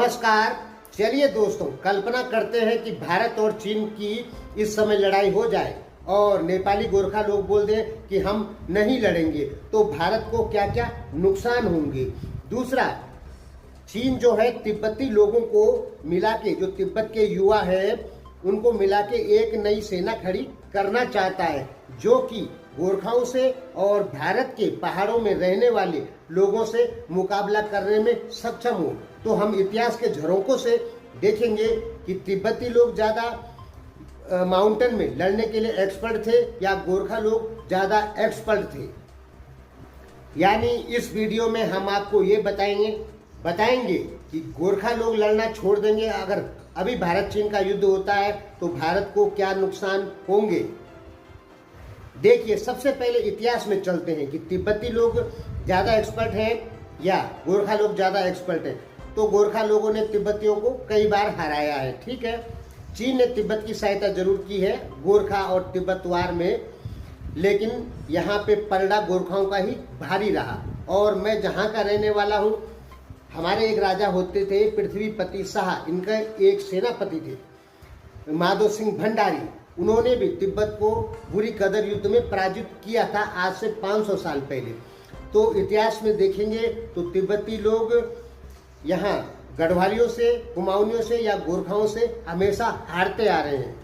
नमस्कार। चलिए दोस्तों, कल्पना करते हैं कि भारत और चीन की इस समय लड़ाई हो जाए और नेपाली गोरखा लोग बोल दें कि हम नहीं लड़ेंगे, तो भारत को क्या क्या नुकसान होंगे। दूसरा, चीन जो है तिब्बती लोगों को मिला के, जो तिब्बत के युवा है उनको मिला के एक नई सेना खड़ी करना चाहता है, जो कि गोरखाओं से और भारत के पहाड़ों में रहने वाले लोगों से मुकाबला करने में सक्षम हो। तो हम इतिहास के झरोकों से देखेंगे कि तिब्बती लोग ज़्यादा माउंटेन में लड़ने के लिए एक्सपर्ट थे या गोरखा लोग ज़्यादा एक्सपर्ट थे। यानी इस वीडियो में हम आपको ये बताएंगे कि गोरखा लोग लड़ना छोड़ देंगे अगर अभी भारत चीन का युद्ध होता है, तो भारत को क्या नुकसान होंगे। देखिए, सबसे पहले इतिहास में चलते हैं कि तिब्बती लोग ज़्यादा एक्सपर्ट हैं या गोरखा लोग ज़्यादा एक्सपर्ट हैं। तो गोरखा लोगों ने तिब्बतियों को कई बार हराया है, ठीक है। चीन ने तिब्बत की सहायता जरूर की है गोरखा और तिब्बत वार में, लेकिन यहाँ पे पलड़ा गोरखाओं का ही भारी रहा। और मैं जहाँ का रहने वाला हूँ, हमारे एक राजा होते थे पृथ्वीपति शाह, इनका एक सेनापति थे माधो सिंह भंडारी। उन्होंने भी तिब्बत को बुरी कदर युद्ध में पराजित किया था आज से 500 साल पहले। तो इतिहास में देखेंगे तो तिब्बती लोग यहाँ गढ़वालियों से, कुमाऊनियों से या गोरखाओं से हमेशा हारते आ रहे हैं।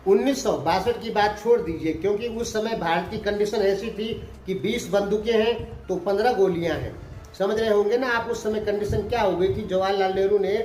1962 की बात छोड़ दीजिए, क्योंकि उस समय भारत की कंडीशन ऐसी थी कि 20 बंदूकें हैं तो 15 गोलियां हैं। समझ रहे होंगे ना आप उस समय कंडीशन क्या हो गई थी। जवाहरलाल नेहरू ने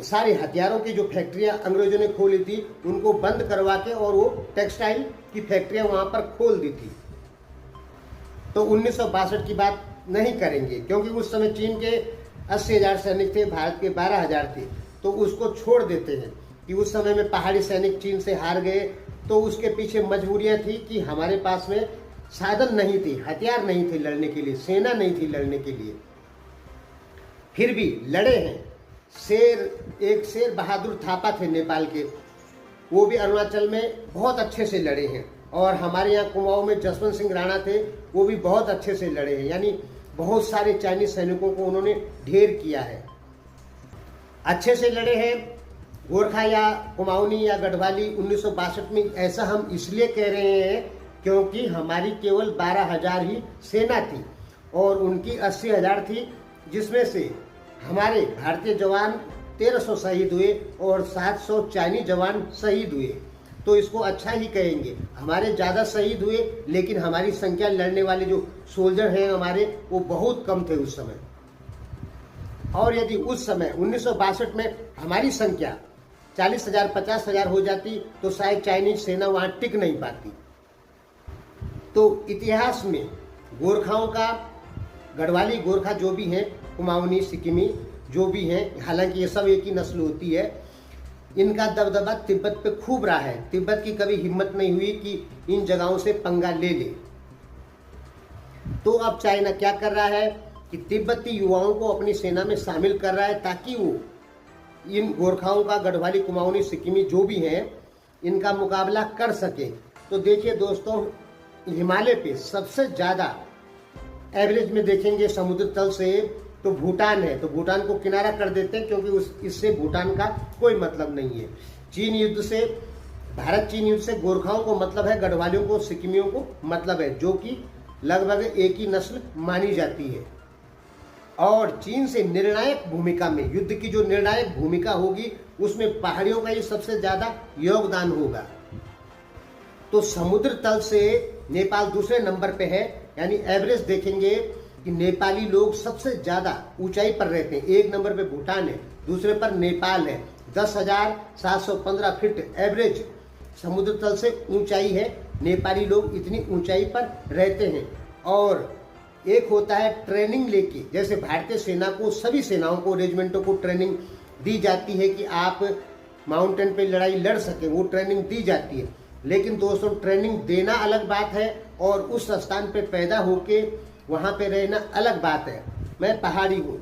सारे हथियारों की जो फैक्ट्रियां अंग्रेजों ने खोली थी उनको बंद करवा के और वो टेक्सटाइल की फैक्ट्रियां वहां पर खोल दी थी। तो 1962 की बात नहीं करेंगे, क्योंकि उस समय चीन के 80,000 सैनिक थे, भारत के 12,000 थे। तो उसको छोड़ देते हैं कि उस समय में पहाड़ी सैनिक चीन से हार गए। तो उसके पीछे मजबूरियां थी कि हमारे पास में साधन नहीं थे, हथियार नहीं थे लड़ने के लिए, सेना नहीं थी लड़ने के लिए, फिर भी लड़े हैं। एक शेर बहादुर थापा थे नेपाल के, वो भी अरुणाचल में बहुत अच्छे से लड़े हैं। और हमारे यहाँ कुमाऊं में जसवंत सिंह राणा थे, वो भी बहुत अच्छे से लड़े हैं। यानी बहुत सारे चाइनीज सैनिकों को उन्होंने ढेर किया है, अच्छे से लड़े हैं। गोरखा या कुमाऊनी या गढ़वाली 1962 में ऐसा हम इसलिए कह रहे हैं क्योंकि हमारी केवल 12,000 ही सेना थी और उनकी 80,000 थी, जिसमें से हमारे भारतीय जवान 1300 शहीद हुए और 700 चाइनीज जवान शहीद हुए। तो इसको अच्छा ही कहेंगे, हमारे ज़्यादा शहीद हुए, लेकिन हमारी संख्या लड़ने वाले जो सोल्जर हैं हमारे, वो बहुत कम थे उस समय। और यदि उस समय 1962 में हमारी संख्या 40,000 50,000 हो जाती तो शायद चाइनीज सेना वहाँ टिक नहीं पाती। तो इतिहास में गोरखाओं का, गढ़वाली गोरखा जो भी हैं, कुमाऊनी सिक्किमी जो भी हैं, हालांकि ये सब एक ही नस्ल होती है, इनका दबदबा तिब्बत पे खूब रहा है। तिब्बत की कभी हिम्मत नहीं हुई कि इन जगहों से पंगा ले ले। तो अब चाइना क्या कर रहा है कि तिब्बती युवाओं को अपनी सेना में शामिल कर रहा है, ताकि वो इन गोरखाओं का, गढ़वाली कुमाऊनी सिक्किमी जो भी हैं, इनका मुकाबला कर सके। तो देखिए दोस्तों, हिमालय पे सबसे ज़्यादा एवरेज में देखेंगे समुद्र तल से तो भूटान है। तो भूटान को किनारा कर देते हैं, क्योंकि इससे भूटान का कोई मतलब नहीं है। चीन युद्ध से, भारत चीन युद्ध से गोरखाओं को मतलब है, गढ़वालियों को, सिक्किमियों को मतलब है, जो कि लगभग एक ही नस्ल मानी जाती है। और चीन से निर्णायक भूमिका में, युद्ध की जो निर्णायक भूमिका होगी उसमें पहाड़ियों का ही सबसे ज्यादा योगदान होगा। तो समुद्र तल से नेपाल दूसरे नंबर पे है। यानी एवरेज देखेंगे कि नेपाली लोग सबसे ज्यादा ऊंचाई पर रहते हैं। एक नंबर पे भूटान है, दूसरे पर नेपाल है। 10,715 फीट एवरेज समुद्र तल से ऊंचाई है। नेपाली लोग इतनी ऊंचाई पर रहते हैं। और एक होता है ट्रेनिंग लेके, जैसे भारतीय सेना को, सभी सेनाओं को, रेजिमेंटों को ट्रेनिंग दी जाती है कि आप माउंटेन पे लड़ाई लड़ सके, वो ट्रेनिंग दी जाती है। लेकिन दोस्तों, ट्रेनिंग देना अलग बात है और उस स्थान पे पैदा होके वहाँ पे रहना अलग बात है। मैं पहाड़ी हूँ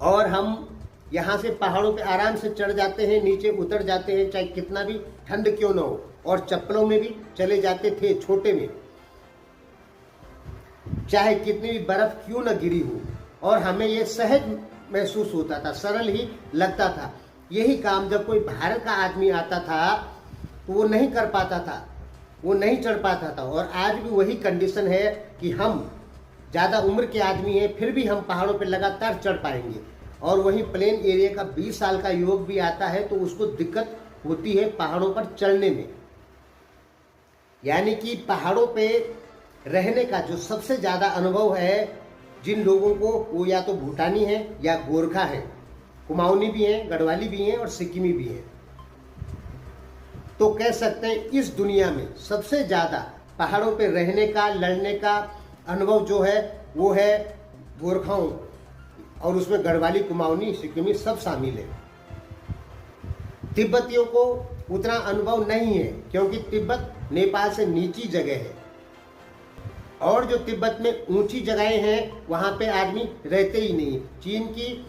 और हम यहाँ से पहाड़ों पे आराम से चढ़ जाते हैं, नीचे उतर जाते हैं, चाहे कितना भी ठंड क्यों ना हो, और चप्पलों में भी चले जाते थे, छोटे में, चाहे कितनी भी बर्फ क्यों न गिरी हो। और हमें ये सहज महसूस होता था, सरल ही लगता था। यही काम जब कोई बाहर का आदमी आता था तो वो नहीं कर पाता था, वो नहीं चढ़ पाता था। और आज भी वही कंडीशन है कि हम ज़्यादा उम्र के आदमी हैं फिर भी हम पहाड़ों पर लगातार चढ़ पाएंगे। और वही प्लेन एरिया का 20 साल का युवक भी आता है तो उसको दिक्कत होती है पहाड़ों पर चढ़ने में। यानी कि पहाड़ों पे रहने का जो सबसे ज़्यादा अनुभव है जिन लोगों को, वो या तो भूटानी है या गोरखा है, कुमाऊनी भी हैं, गढ़वाली भी हैं और सिक्किमी भी हैं। तो कह सकते हैं इस दुनिया में सबसे ज़्यादा पहाड़ों पे रहने का, लड़ने का अनुभव जो है वो है गोरखाओं, और उसमें गढ़वाली, कुमाऊनी, सिक्किमी सब शामिल है। तिब्बतियों को उतना अनुभव नहीं है क्योंकि तिब्बत नेपाल से नीची जगह है, और जो तिब्बत में ऊंची जगहें हैं वहाँ पे आदमी रहते ही नहीं। चीन की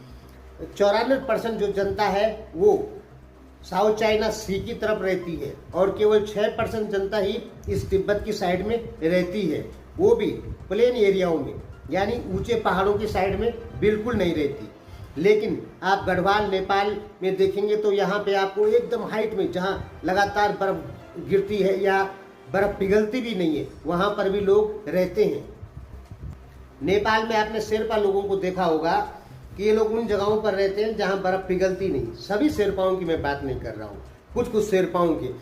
94% जो जनता है वो साउथ चाइना सी की तरफ रहती है और केवल 6% जनता ही इस तिब्बत की साइड में रहती है, वो भी प्लेन एरियाओं में, यानी ऊंचे पहाड़ों की साइड में बिल्कुल नहीं रहती। लेकिन आप गढ़वाल नेपाल में देखेंगे तो यहाँ पे आपको एकदम हाइट में, जहाँ लगातार बर्फ गिरती है या बर्फ पिघलती भी नहीं है, वहाँ पर भी लोग रहते हैं। नेपाल में आपने शेरपा लोगों को देखा होगा कि ये लोग उन जगहों पर रहते हैं जहाँ बर्फ पिघलती नहीं। सभी शेरपाओं की मैं बात नहीं कर रहा हूँ, कुछ कुछ शेरपाओं की।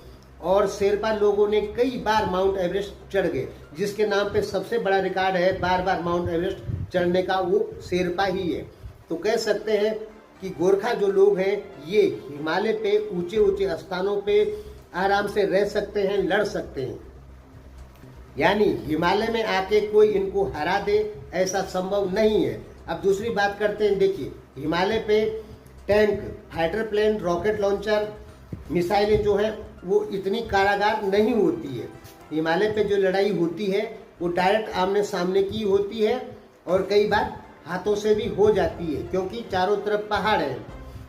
और शेरपा लोगों ने कई बार माउंट एवरेस्ट चढ़ गए, जिसके नाम पे सबसे बड़ा रिकॉर्ड है बार बार माउंट एवरेस्ट चढ़ने का, वो शेरपा ही है। तो कह सकते हैं कि गोरखा जो लोग हैं ये हिमालय पे ऊंचे ऊंचे स्थानों पे आराम से रह सकते हैं, लड़ सकते हैं। यानी हिमालय में आके कोई इनको हरा दे ऐसा संभव नहीं है। अब दूसरी बात करते हैं, देखिए हिमालय पे tank, fighter plane, rocket launcher, मिसाइलें जो हैं वो इतनी कारागार नहीं होती है। हिमालय पे जो लड़ाई होती है वो डायरेक्ट आमने सामने की होती है और कई बार हाथों से भी हो जाती है क्योंकि चारों तरफ पहाड़ है।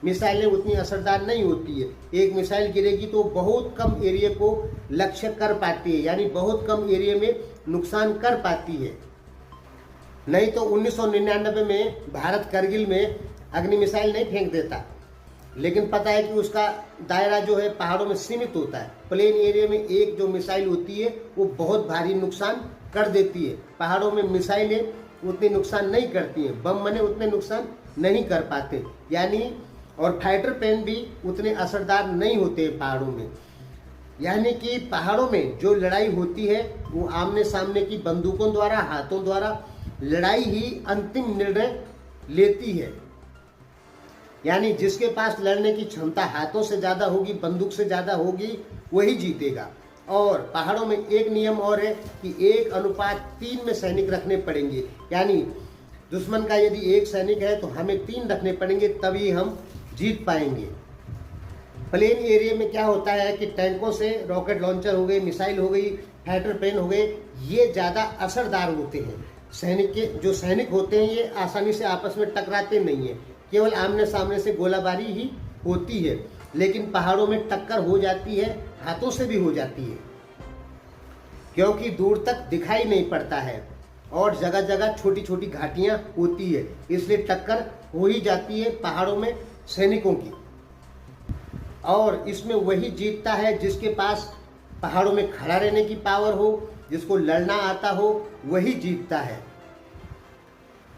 मिसाइलें उतनी असरदार नहीं होती है, एक मिसाइल गिरेगी तो बहुत कम एरिया को लक्ष्य कर पाती है, यानी बहुत कम एरिया में नुकसान कर पाती है। नहीं तो 1999 में भारत करगिल में अग्नि मिसाइल नहीं फेंक देता, लेकिन पता है कि उसका दायरा जो है पहाड़ों में सीमित होता है। प्लेन एरिया में एक जो मिसाइल होती है वो बहुत भारी नुकसान कर देती है। पहाड़ों में मिसाइलें उतनी नुकसान नहीं करती हैं, बम मने उतने नुकसान नहीं कर पाते, यानी और फाइटर प्लेन भी उतने असरदार नहीं होते पहाड़ों में। यानी कि पहाड़ों में जो लड़ाई होती है वो आमने सामने की बंदूकों द्वारा, हाथों द्वारा लड़ाई ही अंतिम निर्णय लेती है। यानी जिसके पास लड़ने की क्षमता हाथों से ज़्यादा होगी, बंदूक से ज़्यादा होगी, वही जीतेगा। और पहाड़ों में एक नियम और है कि 1:3 में सैनिक रखने पड़ेंगे, यानी दुश्मन का यदि 1 सैनिक है तो हमें 3 रखने पड़ेंगे, तभी हम जीत पाएंगे। प्लेन एरिया में क्या होता है कि टैंकों से, रॉकेट लॉन्चर हो गए, मिसाइल हो गई, फाइटर प्लेन हो गए, ये ज़्यादा असरदार होते हैं। सैनिक के जो सैनिक होते हैं ये आसानी से आपस में टकराते नहीं हैं, केवल आमने सामने से गोलाबारी ही होती है। लेकिन पहाड़ों में टक्कर हो जाती है, हाथों से भी हो जाती है, क्योंकि दूर तक दिखाई नहीं पड़ता है और जगह जगह छोटी छोटी घाटियां होती है, इसलिए टक्कर हो ही जाती है पहाड़ों में सैनिकों की। और इसमें वही जीतता है जिसके पास पहाड़ों में खड़ा रहने की पावर हो, जिसको लड़ना आता हो, वही जीतता है।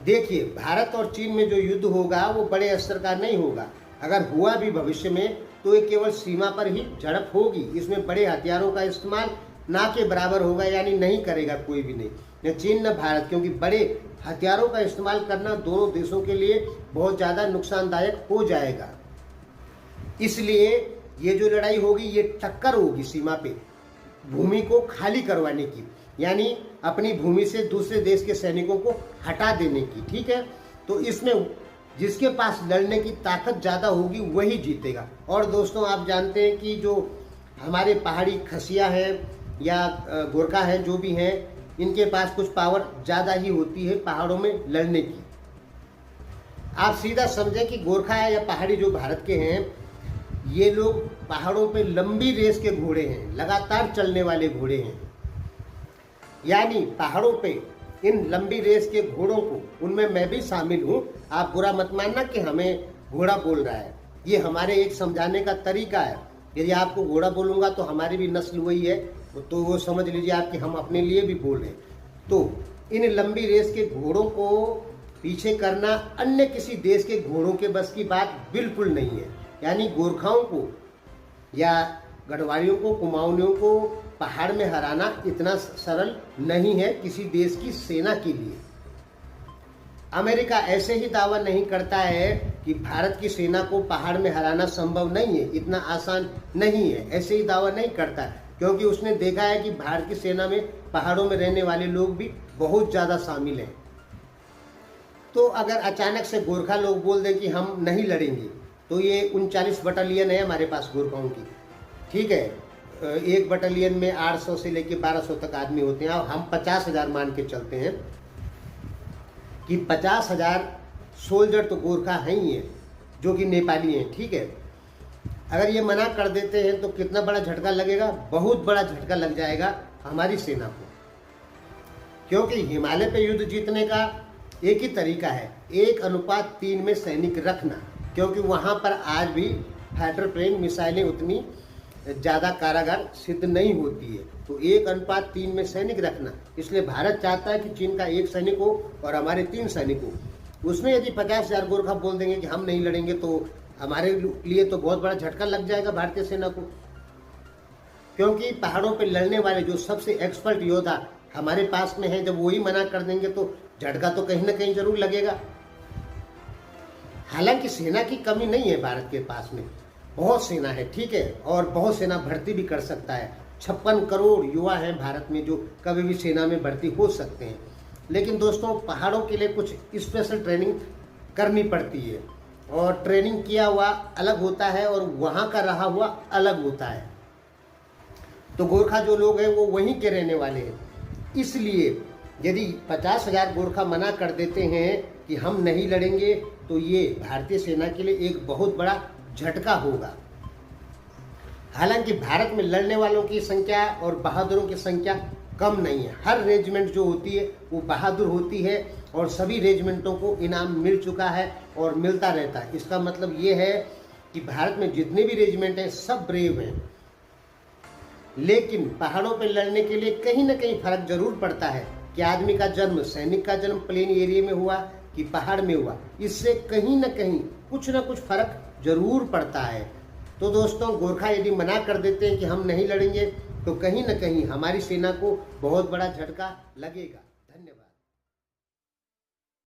देखिए भारत और चीन में जो युद्ध होगा वो बड़े स्तर का नहीं होगा, अगर हुआ भी भविष्य में तो ये केवल सीमा पर ही झड़प होगी। इसमें बड़े हथियारों का इस्तेमाल ना के बराबर होगा, यानी नहीं करेगा कोई भी नहीं, न चीन न भारत, क्योंकि बड़े हथियारों का इस्तेमाल करना दोनों देशों के लिए बहुत ज़्यादा नुकसानदायक हो जाएगा। इसलिए ये जो लड़ाई होगी ये टक्कर होगी सीमा पे, भूमि को खाली करवाने की, यानी अपनी भूमि से दूसरे देश के सैनिकों को हटा देने की। ठीक है, तो इसमें जिसके पास लड़ने की ताकत ज़्यादा होगी वही जीतेगा। और दोस्तों आप जानते हैं कि जो हमारे पहाड़ी खसिया है या गोरखा है, जो भी हैं, इनके पास कुछ पावर ज़्यादा ही होती है पहाड़ों में लड़ने की। आप सीधा समझें कि गोरखा है या पहाड़ी जो भारत के हैं, ये लोग पहाड़ों पे लंबी रेस के घोड़े हैं, लगातार चलने वाले घोड़े हैं। यानी पहाड़ों पे इन लंबी रेस के घोड़ों को, उनमें मैं भी शामिल हूँ, आप बुरा मत मानना कि हमें घोड़ा बोल रहा है, ये हमारे एक समझाने का तरीका है। यदि आपको घोड़ा बोलूँगा तो हमारी भी नस्ल वही है, तो वो समझ लीजिए आप कि हम अपने लिए भी बोल रहे हैं। तो इन लंबी रेस के घोड़ों को पीछे करना अन्य किसी देश के घोड़ों के बस की बात बिल्कुल नहीं है। यानी गोरखाओं को या गढ़वालियों को, कुमाऊनियों को पहाड़ में हराना इतना सरल नहीं है किसी देश की सेना के लिए। अमेरिका ऐसे ही दावा नहीं करता है कि भारत की सेना को पहाड़ में हराना संभव नहीं है, इतना आसान नहीं है, ऐसे ही दावा नहीं करता है, क्योंकि उसने देखा है कि भारत की सेना में पहाड़ों में रहने वाले लोग भी बहुत ज़्यादा शामिल हैं। तो अगर अचानक से गोरखा लोग बोल दें कि हम नहीं लड़ेंगे, तो ये 39 बटालियन है हमारे पास गोरखाओं की, ठीक है, एक बटालियन में 800 से लेकर 1200 तक आदमी होते हैं, और हम 50,000 मान के चलते हैं कि 50,000 सोल्जर तो गोरखा हैं ही हैं, जो कि नेपाली हैं, ठीक है। अगर ये मना कर देते हैं तो कितना बड़ा झटका लगेगा, बहुत बड़ा झटका लग जाएगा हमारी सेना को, क्योंकि हिमालय पे युद्ध जीतने का एक ही तरीका है, 1:3 में सैनिक रखना, क्योंकि वहाँ पर आज भी फाइटर प्लेन मिसाइलें उतनी ज़्यादा कारागार सिद्ध नहीं होती है, तो 1:3 में सैनिक रखना। इसलिए भारत चाहता है कि चीन का 1 सैनिक हो और हमारे 3 सैनिक हो। उसमें यदि 50,000 गोरखा बोल देंगे कि हम नहीं लड़ेंगे, तो हमारे लिए तो बहुत बड़ा झटका लग जाएगा भारतीय सेना को, क्योंकि पहाड़ों पर लड़ने वाले जो सबसे एक्सपर्ट योद्धा हमारे पास में है, जब वही मना कर देंगे तो झटका तो कहीं ना कहीं जरूर लगेगा। हालांकि सेना की कमी नहीं है भारत के पास में, बहुत सेना है, ठीक है, और बहुत सेना भर्ती भी कर सकता है। 56 करोड़ युवा हैं भारत में जो कभी भी सेना में भर्ती हो सकते हैं। लेकिन दोस्तों, पहाड़ों के लिए कुछ स्पेशल ट्रेनिंग करनी पड़ती है, और ट्रेनिंग किया हुआ अलग होता है और वहाँ का रहा हुआ अलग होता है। तो गोरखा जो लोग हैं वो वहीं के रहने वाले हैं, इसलिए यदि 50,000 गोरखा मना कर देते हैं कि हम नहीं लड़ेंगे, तो ये भारतीय सेना के लिए एक बहुत बड़ा झटका होगा। हालांकि भारत में लड़ने वालों की संख्या और बहादुरों की संख्या कम नहीं है। हर रेजिमेंट जो होती है वो बहादुर होती है, और सभी रेजिमेंटों को इनाम मिल चुका है और मिलता रहता है। इसका मतलब ये है कि भारत में जितने भी रेजिमेंट हैं सब ब्रेव हैं। लेकिन पहाड़ों पर लड़ने के लिए कहीं ना कहीं फर्क जरूर पड़ता है कि आदमी का जन्म, सैनिक का जन्म प्लेन एरिया में हुआ कि पहाड़ में हुआ, इससे कहीं ना कहीं कुछ ना कुछ फर्क जरूर पड़ता है। तो दोस्तों, गोरखा यदि मना कर देते हैं कि हम नहीं लड़ेंगे, तो कहीं ना कहीं हमारी सेना को बहुत बड़ा झटका लगेगा।